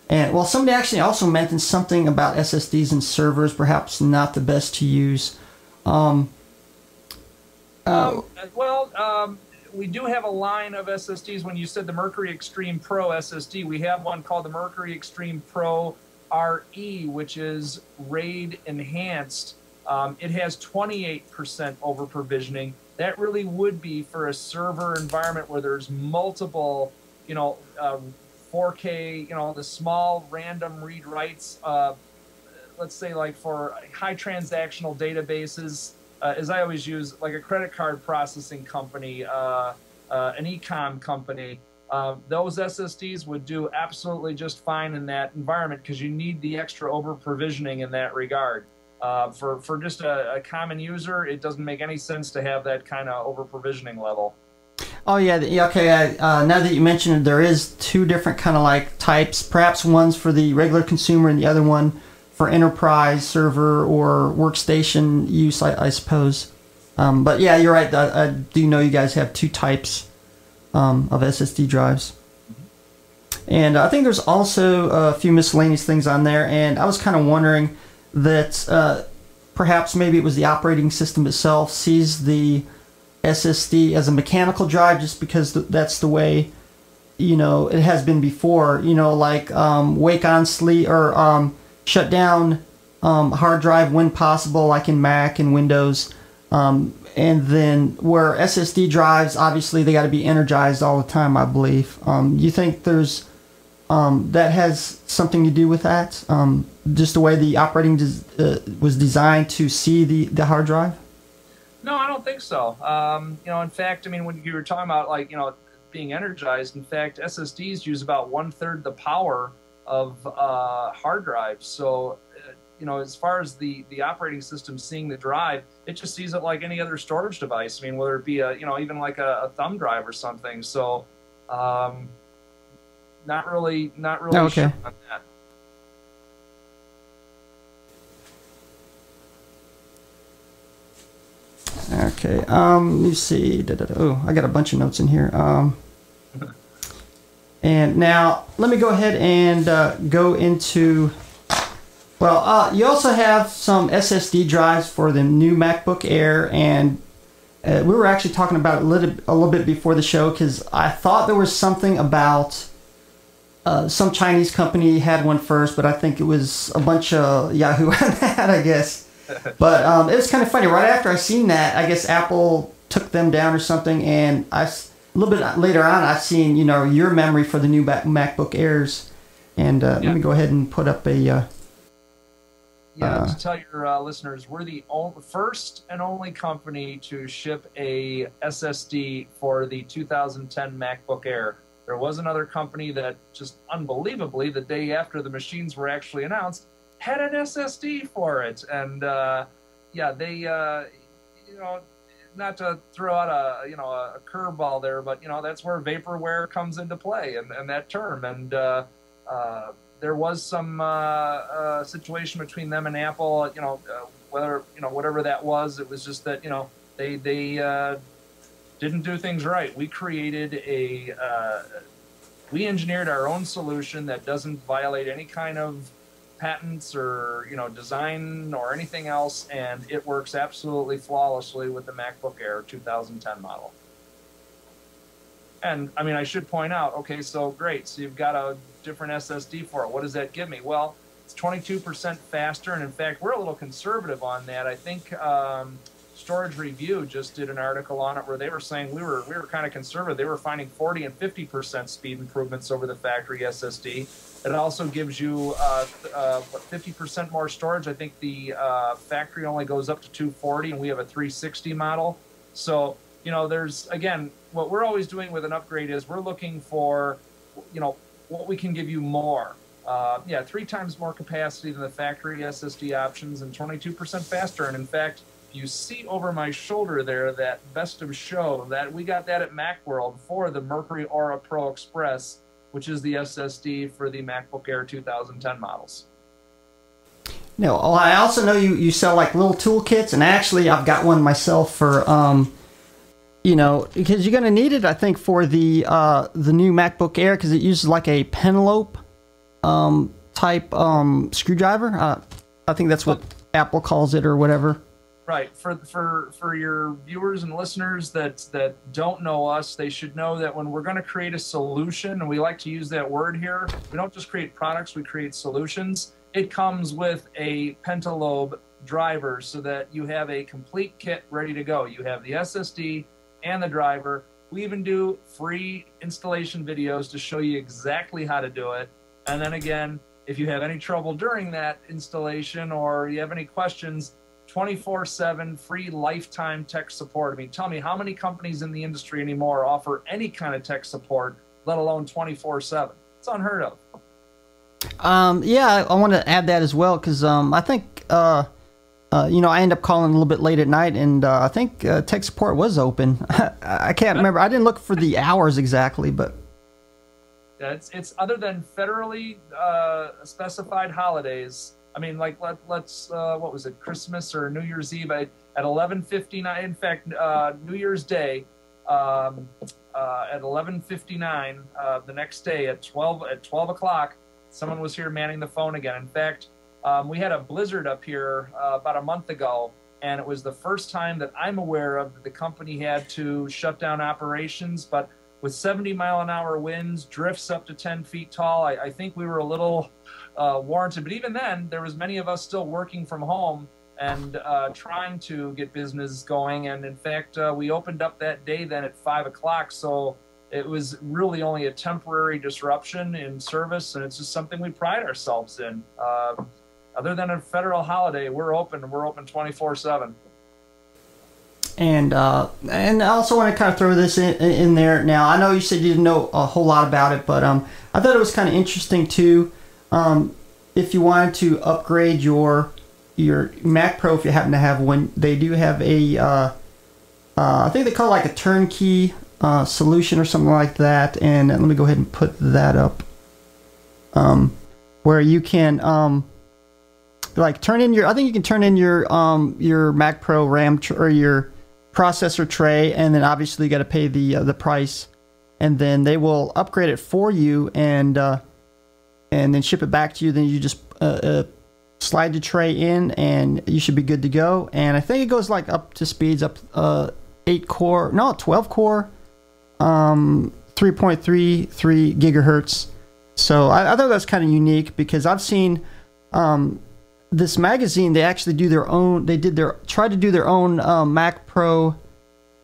And well, somebody actually also mentioned something about SSDs and servers, perhaps not the best to use. We do have a line of SSDs. When you said the Mercury Extreme Pro SSD, we have one called the Mercury Extreme Pro RE, which is RAID enhanced. It has 28% over provisioning. That really would be for a server environment where there's multiple, 4K, the small random read writes, let's say like for high transactional databases, as I always use, like a credit card processing company, an e-com company, those SSDs would do absolutely just fine in that environment because you need the extra over provisioning in that regard. For just a common user, it doesn't make any sense to have that kind of over provisioning level. Oh yeah, okay. Now that you mentioned it, there is two different kind of like types. Perhaps one's for the regular consumer and the other one for enterprise server or workstation use, I suppose. But yeah, you're right. I do know you guys have two types of SSD drives. And I think there's also a few miscellaneous things on there. And I was kind of wondering that perhaps maybe it was the operating system itself sees the SSD as a mechanical drive just because that's the way it has been before, like wake on sleep or shut down hard drive when possible, like in Mac and Windows, and then where SSD drives, obviously they got to be energized all the time, I believe. You think there's that has something to do with that, just the way the operating was designed to see the hard drive? No, I don't think so. In fact, I mean, when you were talking about being energized, in fact, SSDs use about 1/3 the power of hard drives. So, as far as the operating system seeing the drive, it just sees it like any other storage device. I mean, whether it be even like a thumb drive or something. So, not really okay. sure on that. Okay, let me see. Oh, I got a bunch of notes in here. And now let me go ahead and go into. Well, you also have some SSD drives for the new MacBook Air, and we were actually talking about it a little bit before the show because I thought there was something about some Chinese company had one first, but I think it was a bunch of Yahoo had that, I guess. But it was kind of funny. Right after I seen that, I guess Apple took them down or something, and a little bit later on, I've seen your memory for the new MacBook Airs, and let me go ahead and put up a. To tell your listeners, we're the first and only company to ship a SSD for the 2010 MacBook Air. There was another company that just unbelievably, the day after the machines were actually announced, had an SSD for it, and they not to throw out a curveball there, but that's where vaporware comes into play, and that term, and there was some situation between them and Apple, whether whatever that was, it was just that they didn't do things right. We created we engineered our own solution that doesn't violate any kind of patents or design or anything else, and it works absolutely flawlessly with the MacBook Air 2010 model. And I mean, I should point out, okay, so great, so you've got a different SSD for it. What does that give me? Well, it's 22% faster, and in fact, we're a little conservative on that. I think Storage Review just did an article on it where they were saying we were kind of conservative. They were finding 40 and 50% speed improvements over the factory SSD. It also gives you 50% more storage. I think the factory only goes up to 240, and we have a 360 model. So you know, there's, again, what we're always doing with an upgrade is we're looking for, you know, what we can give you more. Yeah, 3 times more capacity than the factory SSD options and 22% faster. And in fact, you see over my shoulder there that best of show that we got that at Macworld for the Mercury Aura Pro Express, which is the SSD for the MacBook Air 2010 models. No, I also know you sell like little toolkits, and actually I've got one myself for you know, because you're gonna need it, I think, for the new MacBook Air, because it uses like a Penelope type screwdriver. I think that's what Apple calls it or whatever. Right. For your viewers and listeners that don't know us, they should know that when we're going to create a solution, and we like to use that word here, we don't just create products, we create solutions. It comes with a pentalobe driver so that you have a complete kit ready to go. You have the SSD and the driver. We even do free installation videos to show you exactly how to do it. And then again, if you have any trouble during that installation or you have any questions, 24/7 free lifetime tech support. I mean, tell me, how many companies in the industry anymore offer any kind of tech support, let alone 24/7? It's unheard of. Yeah, I want to add that as well, because I think you know, I end up calling a little bit late at night, and I think tech support was open. I can't remember. I didn't look for the hours exactly, but yeah, it's other than federally specified holidays. I mean, like let's what was it, Christmas or New Year's Eve at 11:59. In fact, New Year's Day at 11:59. The next day at 12 o'clock, someone was here manning the phone again. In fact, we had a blizzard up here about a month ago, and it was the first time that I'm aware of that the company had to shut down operations. But with 70-mile-an-hour winds, drifts up to 10 feet tall, I think we were a little warranted. But even then, there was many of us still working from home and trying to get business going. And in fact, we opened up that day then at 5 o'clock. So it was really only a temporary disruption in service, and it's just something we pride ourselves in. Other than a federal holiday, we're open 24/7. And I also want to kind of throw this in there. Now, I know you said you didn't know a whole lot about it, but I thought it was kind of interesting too. If you wanted to upgrade your Mac Pro, if you happen to have one, they do have a I think they call it like a turnkey solution or something like that. And let me go ahead and put that up, where you can like turn in your, I think you can turn in your Mac Pro RAM or your processor tray, and then obviously you got to pay the price, and then they will upgrade it for you and then ship it back to you. Then you just slide the tray in, and you should be good to go. And I think it goes like up to speeds up 12 core, 3.33 gigahertz. So I thought that's kind of unique, because I've seen this magazine, they actually do their own, tried to do their own Mac Pro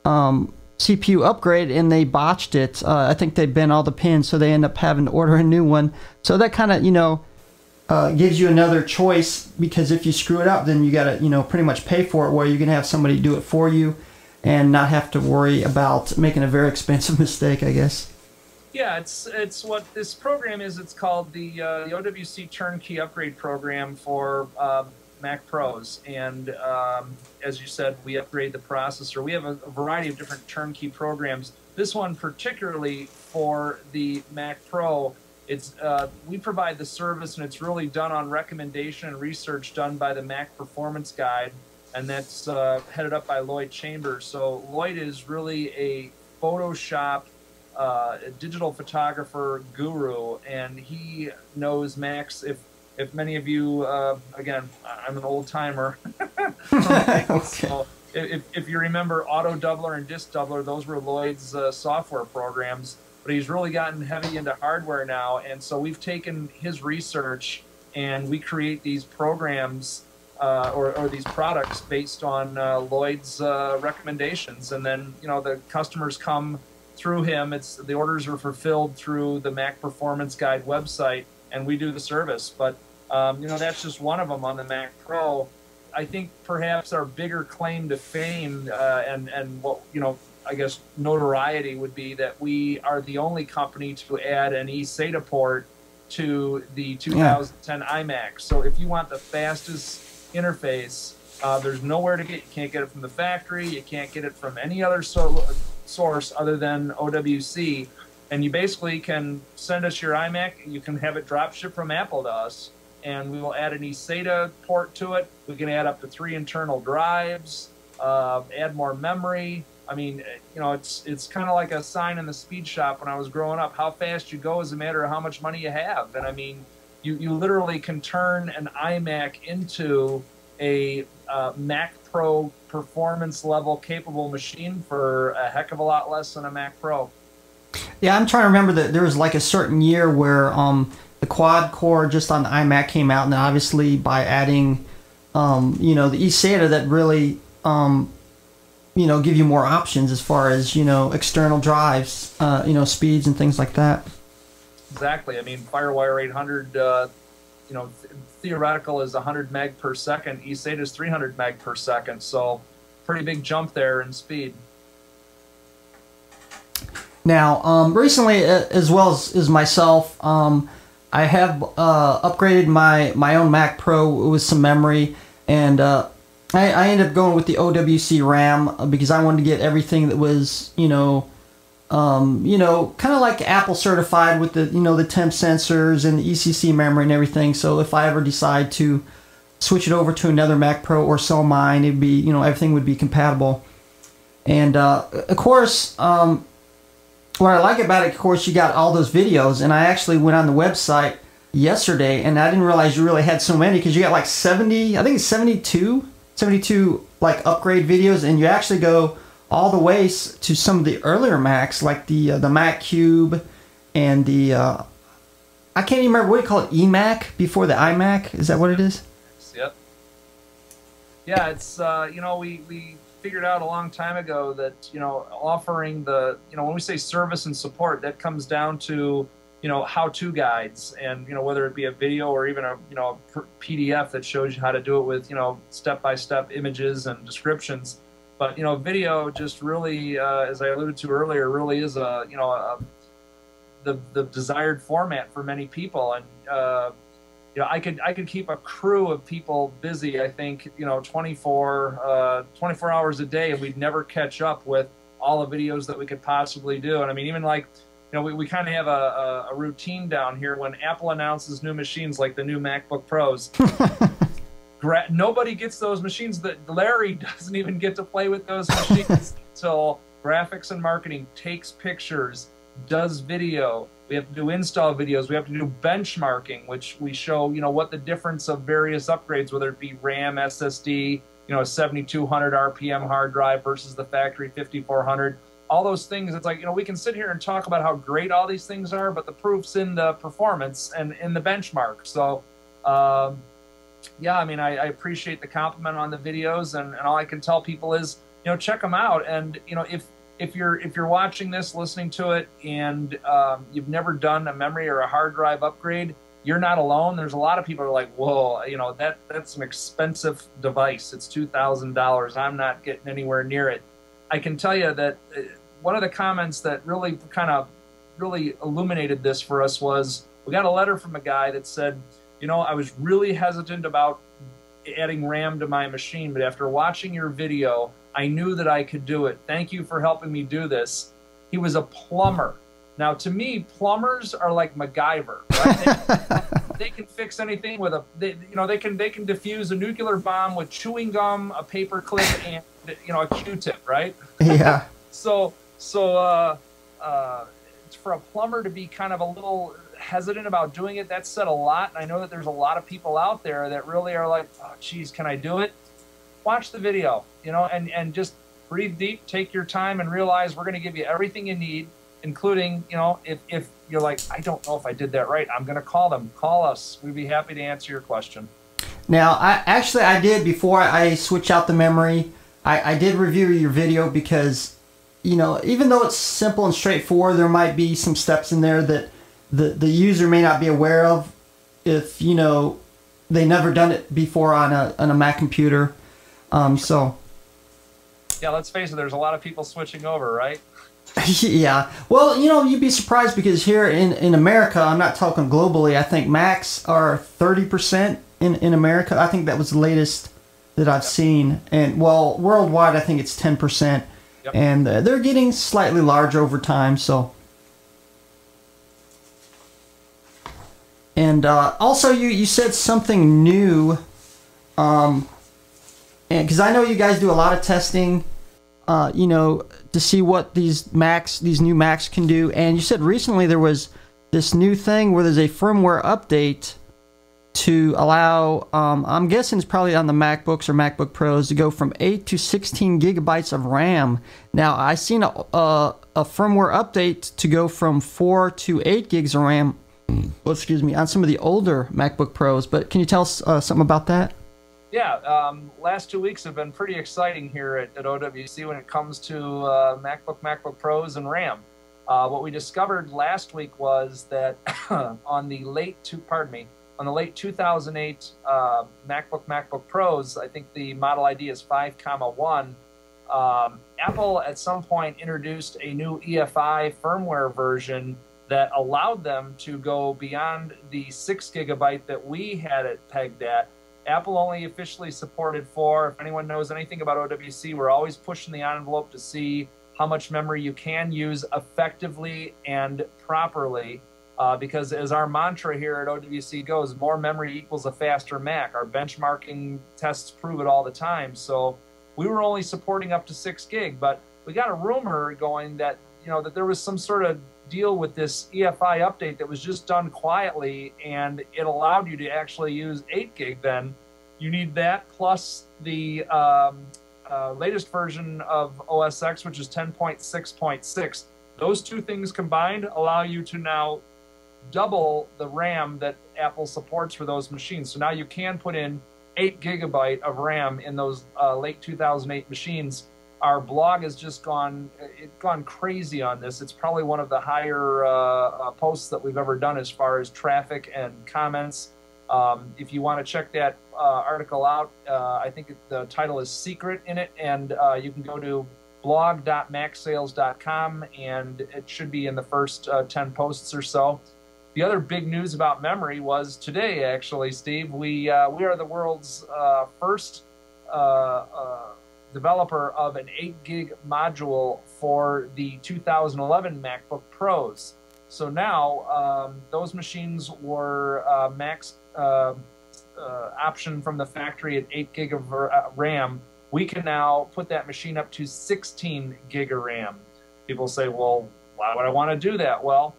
CPU upgrade, and they botched it. I think they bent all the pins, so they end up having to order a new one. So that kind of, you know, gives you another choice, because if you screw it up, then you got to, you know, pretty much pay for it, where you can have somebody do it for you and not have to worry about making a very expensive mistake, I guess. Yeah, it's what this program is. It's called the OWC Turnkey Upgrade Program for Mac Pros. And as you said, we upgrade the processor. We have a variety of different turnkey programs. This one particularly for the Mac Pro, it's we provide the service, and it's really done on recommendation and research done by the Mac Performance Guide, and that's headed up by Lloyd Chambers. So Lloyd is really a Photoshop a digital photographer guru, and he knows Macs. If many of you, again, I'm an old timer. Okay. So if you remember Auto Doubler and Disk Doubler, those were Lloyd's software programs. But he's really gotten heavy into hardware now, and so we've taken his research and we create these programs or these products based on Lloyd's recommendations, and then the customers come through him. The orders are fulfilled through the Mac Performance Guide website, and we do the service. But that's just one of them on the Mac Pro. I think perhaps our bigger claim to fame and what I guess, notoriety would be that we are the only company to add an eSATA port to the 2010 iMac. So if you want the fastest interface, there's nowhere to get. You can't get it from the factory. You can't get it from any other source other than OWC. And you basically can send us your iMac. You can have it drop ship from Apple to us, and we will add an eSATA port to it. We can add up to 3 internal drives, add more memory. I mean, you know, it's kind of like a sign in the speed shop when I was growing up. How fast you go is a matter of how much money you have. And I mean, you literally can turn an iMac into a Mac Pro performance level capable machine for a heck of a lot less than a Mac Pro. Yeah, I'm trying to remember that there was like a certain year where the quad core just on the iMac came out, and obviously by adding you know, the eSATA that really you know, give you more options as far as, you know, external drives, you know, speeds and things like that. Exactly. I mean, FireWire 800, you know, theoretical is 100 meg per second. eSATA is 300 meg per second. So pretty big jump there in speed. Now, recently, as well as myself, I have upgraded my own Mac Pro with some memory, and I ended up going with the OWC RAM because I wanted to get everything that was, you know, kind of like Apple certified with the, you know, the temp sensors and the ECC memory and everything. So if I ever decide to switch it over to another Mac Pro or sell mine, it'd be, you know, everything would be compatible. And of course, what I like about it, of course, you got all those videos, and I actually went on the website yesterday, and I didn't realize you really had so many because you got like 70, I think it's 72 like upgrade videos, and you actually go all the way to some of the earlier Macs, like the Mac Cube and the I can't even remember what do you call it, eMac before the iMac. Is that what it is? Yep. Yeah, it's you know, we figured out a long time ago that, you know, offering the, you know, when we say service and support, that comes down to, you know, how-to guides, and, you know, whether it be a video or even a, you know, a PDF that shows you how to do it with, you know, step-by-step images and descriptions. But, you know, video just really, as I alluded to earlier, really is a, you know, the desired format for many people. And, you know, I could keep a crew of people busy, I think, you know, 24 hours a day, and we'd never catch up with all the videos that we could possibly do. And I mean, even like, you know, we kind of have a routine down here when Apple announces new machines like the new MacBook Pros. Nobody gets those machines. That Larry doesn't even get to play with those machines until graphics and marketing takes pictures, does video. We have to do install videos. We have to do benchmarking, which we show, you know, what the difference of various upgrades, whether it be RAM, SSD, you know, a 7200 RPM hard drive versus the factory 5400. All those things, it's like, you know, we can sit here and talk about how great all these things are, but the proof's in the performance and in the benchmark. So, yeah, I mean, I appreciate the compliment on the videos, and all I can tell people is, you know, check them out. And, you know, if you're watching this, listening to it, and you've never done a memory or a hard drive upgrade, you're not alone. There's a lot of people who are like, whoa, you know, that's an expensive device. It's $2,000. I'm not getting anywhere near it. I can tell you that one of the comments that really illuminated this for us was, we got a letter from a guy that said, you know, I was really hesitant about adding RAM to my machine, but after watching your video, I knew that I could do it. Thank you for helping me do this. He was a plumber. Now, to me, plumbers are like MacGyver, right? They can fix anything with they can defuse a nuclear bomb with chewing gum, a paper clip, and, you know, a Q-tip, right? Yeah. So for a plumber to be kind of a little hesitant about doing it, that said a lot. And I know that there's a lot of people out there that really are like, oh, geez, can I do it? Watch the video, you know, and just breathe deep, take your time, and realize we're going to give you everything you need, including, you know, if you're like, I don't know if I did that right, I'm going to call them. Call us. We'd be happy to answer your question. Now, I did, before I switch out the memory, I did review your video because, you know, even though it's simple and straightforward, there might be some steps in there that the user may not be aware of if, you know, they never done it before on a Mac computer. So Yeah, let's face it, there's a lot of people switching over, right? Yeah. Well, you know, you'd be surprised because here in America, I'm not talking globally, I think Macs are 30% in America. I think that was the latest that I've seen. And, well, worldwide, I think it's 10%. Yep. And they're getting slightly larger over time, so... And also, you said something new, because I know you guys do a lot of testing, you know, to see what these new Macs can do. And you said recently there was this new thing where there's a firmware update to allow, I'm guessing it's probably on the MacBooks or MacBook Pros, to go from 8 to 16 gigabytes of RAM. Now, I seen a firmware update to go from 4 to 8 gigs of RAM. Well, excuse me, on some of the older MacBook Pros, but can you tell us something about that? Yeah, last 2 weeks have been pretty exciting here at OWC when it comes to MacBook Pros and RAM. What we discovered last week was that on the late 2008 MacBook Pros, I think the model ID is 5,1. Apple at some point introduced a new EFI firmware version that allowed them to go beyond the 6 gigabyte that we had it pegged at. Apple only officially supported 4. If anyone knows anything about OWC, we're always pushing the envelope to see how much memory you can use effectively and properly. Because as our mantra here at OWC goes, more memory equals a faster Mac. Our benchmarking tests prove it all the time. So we were only supporting up to 6 gig, but we got a rumor going that, you know, that there was some sort of deal with this EFI update that was just done quietly, and it allowed you to actually use 8 gig then. You need that plus the latest version of OS X, which is 10.6.6. Those two things combined allow you to now double the RAM that Apple supports for those machines. So now you can put in 8 gigabyte of RAM in those late 2008 machines. Our blog has just gone crazy on this. It's probably one of the higher posts that we've ever done as far as traffic and comments. If you want to check that article out, I think the title is Secret in it, and you can go to blog.macsales.com, and it should be in the first 10 posts or so. The other big news about memory was today, actually, Steve. We are the world's first developer of an 8 gig module for the 2011 MacBook Pros. So now those machines were max option from the factory at 8 gig of RAM. We can now put that machine up to 16 gig of RAM. People say, well, why would I want to do that? Well,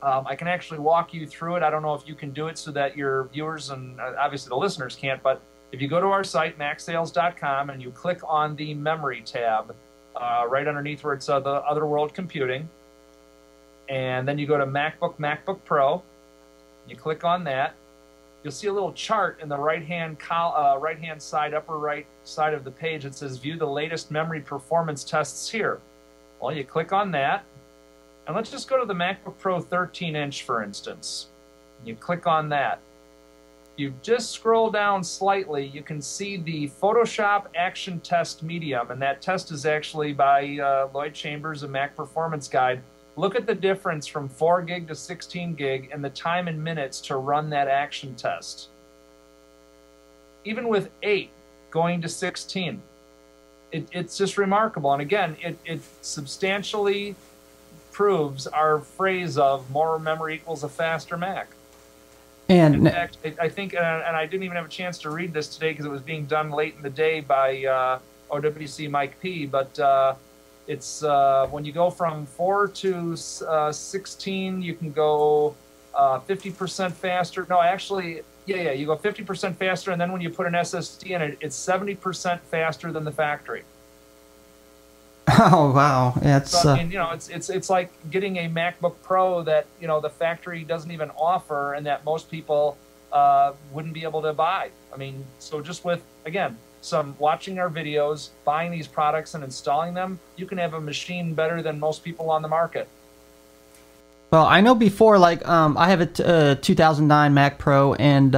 I can actually walk you through it. I don't know if you can do it so that your viewers and obviously the listeners can't, but if you go to our site, macsales.com, and you click on the Memory tab, right underneath where it's the Other World Computing, and then you go to MacBook Pro, you click on that, you'll see a little chart in the right-hand side, upper right side of the page. It says, View the latest memory performance tests here. Well, you click on that, and let's just go to the MacBook Pro 13-inch, for instance. You click on that. You just scroll down slightly, you can see the Photoshop Action Test Medium, and that test is actually by Lloyd Chambers, a Mac Performance Guide. Look at the difference from 4 gig to 16 gig and the time in minutes to run that action test. Even with 8 going to 16, it's just remarkable. And again, it substantially proves our phrase of more memory equals a faster Mac. And in fact, I think, and I didn't even have a chance to read this today because it was being done late in the day by OWC Mike P. But it's when you go from 4 to 16, you can go 50% faster. No, actually, yeah, you go 50% faster, and then when you put an SSD in it, it's 70% faster than the factory. Oh wow! It's so, I mean, you know, it's like getting a MacBook Pro that, you know, the factory doesn't even offer, and that most people wouldn't be able to buy. I mean, so just with, again, some watching our videos, buying these products and installing them, you can have a machine better than most people on the market. Well, I know before, like, I have a 2009 Mac Pro, and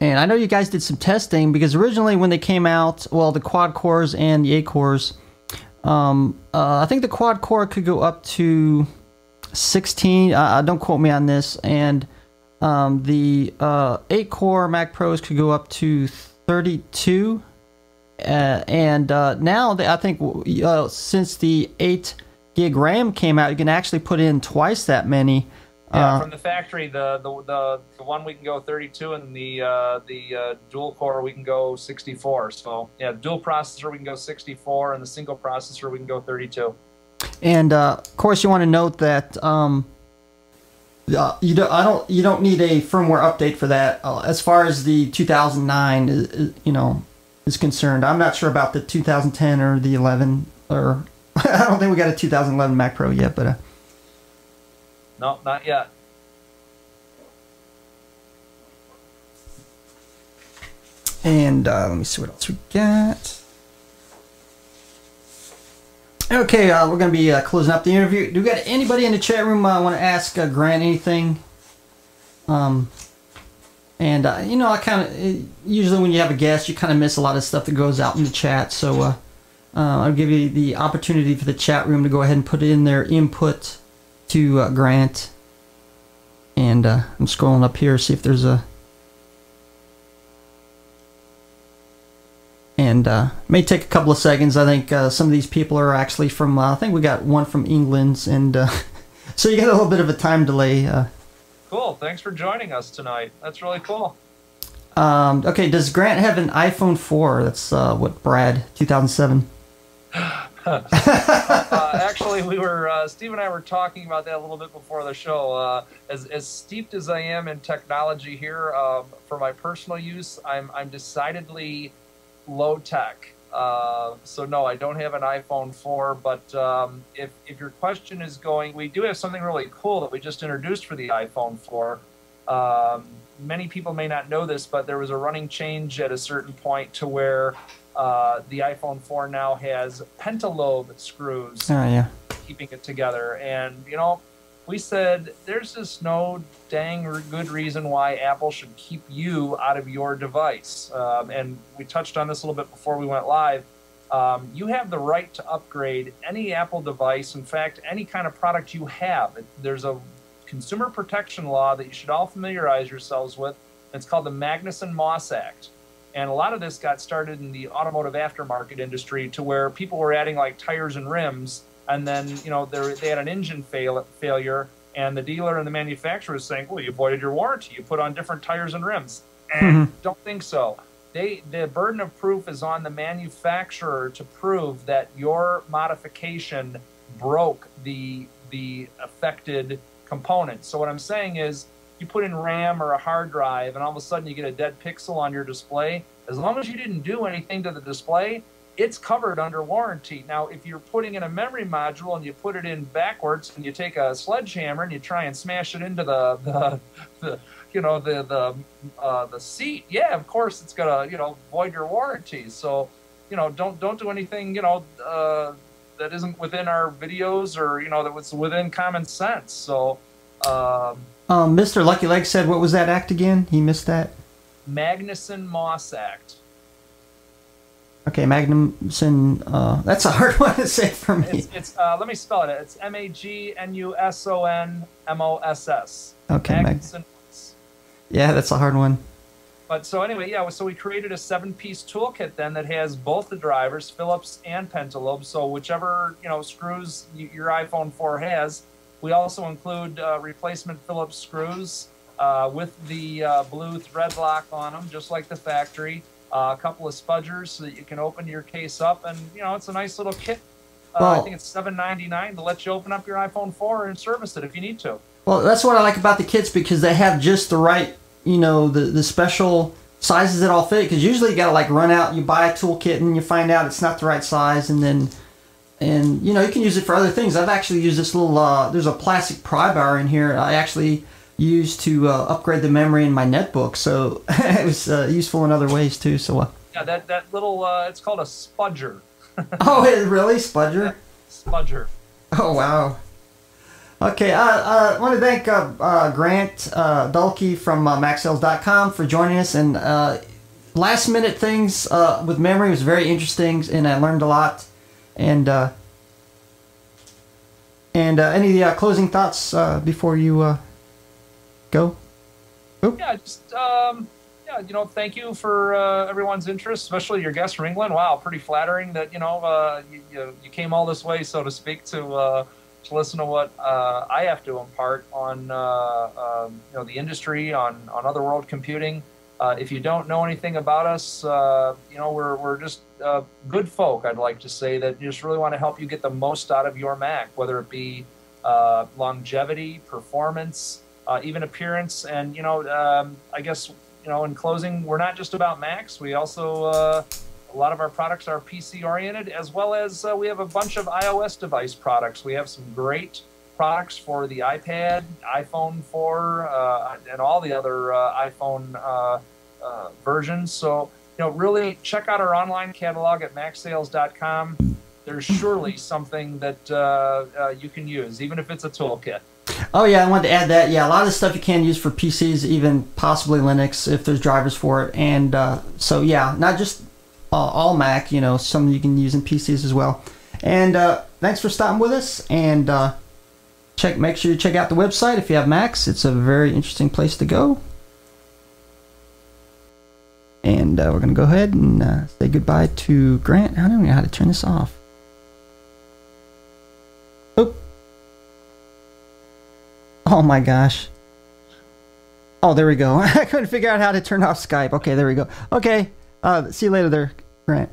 And I know you guys did some testing because originally when they came out, well, the quad cores and the 8 cores, I think the quad core could go up to 16. Don't quote me on this. And the 8 core Mac Pros could go up to 32. And now I think since the 8 gig RAM came out, you can actually put in twice that many. Yeah, from the factory, the one we can go 32, and the dual core we can go 64. So yeah, dual processor we can go 64, and the single processor we can go 32. And of course, you want to note that you don't need a firmware update for that. As far as the 2009, is concerned, I'm not sure about the 2010 or the 11, or I don't think we got a 2011 Mac Pro yet, but. No, not yet. And let me see what else we got. Okay, we're going to be closing up the interview. Do we got anybody in the chat room want to ask Grant anything? I kind of usually when you have a guest, you kind of miss a lot of stuff that goes out in the chat. So I'll give you the opportunity for the chat room to go ahead and put in their input to Grant. And I'm scrolling up here, see if there's a... And may take a couple of seconds. I think some of these people are actually from... I think we got one from England, and so you got a little bit of a time delay. Cool. Thanks for joining us tonight. That's really cool. Okay, does Grant have an iPhone 4? That's what, Brad, 2007. Actually, Steve and I were talking about that a little bit before the show. As steeped as I am in technology here, for my personal use, I'm decidedly low tech. So no, I don't have an iPhone 4. But if your question is going, we do have something really cool that we just introduced for the iPhone 4. Many people may not know this, but there was a running change at a certain point to where the iPhone 4 now has pentalobe screws keeping it together. And, we said there's just no dang good reason why Apple should keep you out of your device. And we touched on this a little bit before we went live. You have the right to upgrade any Apple device. In fact, any kind of product you have. There's a consumer protection law that you should all familiarize yourselves with. It's called the Magnuson Moss Act. And a lot of this got started in the automotive aftermarket industry, to where people were adding like tires and rims, and then they had an engine failure, and the dealer and the manufacturer was saying, well, you voided your warranty, you put on different tires and rims. And don't think so. The burden of proof is on the manufacturer to prove that your modification broke the affected component. So what I'm saying is, you put in RAM or a hard drive, and all of a sudden you get a dead pixel on your display. As long as you didn't do anything to the display, it's covered under warranty. Now, if you're putting in a memory module and you put it in backwards, and you take a sledgehammer and you try and smash it into the seat, yeah, of course it's gonna void your warranty. So don't do anything that isn't within our videos, or that was within common sense. So. Mr. Lucky Leg said, what was that act again? He missed that. Magnuson Moss Act. Okay, Magnuson. That's a hard one to say for me. It's let me spell it. It's MAGNUSONMOSS. Okay, Magnuson. Yeah, that's a hard one. But so anyway, yeah. So we created a 7-piece toolkit then that has both the drivers, Phillips and pentalobe. So whichever screws your iPhone 4 has. We also include replacement Phillips screws with the blue thread lock on them, just like the factory. A couple of spudgers so that you can open your case up, and it's a nice little kit. I think it's $7.99 to let you open up your iPhone 4 and service it if you need to. Well, that's what I like about the kits, because they have just the right, the special sizes that all fit. Because usually you got to like run out, you buy a toolkit and you find out it's not the right size, and then. And, you can use it for other things. I've actually used this little, there's a plastic pry bar in here I actually used to upgrade the memory in my netbook. So it was useful in other ways, too. So yeah, that little, it's called a spudger. Oh, really? Spudger? Yeah, spudger. Oh, wow. Okay, I want to thank Grant Dahlke from MacSales.com for joining us. And last minute things with memory was very interesting, and I learned a lot. And any closing thoughts before you go? Oop. Yeah, just yeah, you know, thank you for everyone's interest, especially your guests from England. Wow, pretty flattering that you came all this way, so to speak, to listen to what I have to impart on the industry, on other world computing. If you don't know anything about us, we're just good folk. I'd like to say that just really want to help you get the most out of your Mac, whether it be longevity, performance, even appearance, and I guess in closing, we're not just about Macs. We also a lot of our products are PC oriented, as well as we have a bunch of iOS device products. We have some great products for the iPad, iPhone 4, and all the other iPhone versions. So, really check out our online catalog at MacSales.com. There's surely something that you can use, even if it's a toolkit. Oh yeah, I wanted to add that. Yeah, a lot of the stuff you can use for PCs, even possibly Linux if there's drivers for it. And so yeah, not just all Mac, some you can use in PCs as well. And thanks for stopping with us. And make sure you check out the website if you have Macs. It's a very interesting place to go. And we're going to go ahead and say goodbye to Grant. I don't know how to turn this off. Oh my gosh. Oh, there we go. I couldn't figure out how to turn off Skype. Okay, there we go. Okay, see you later there, Grant.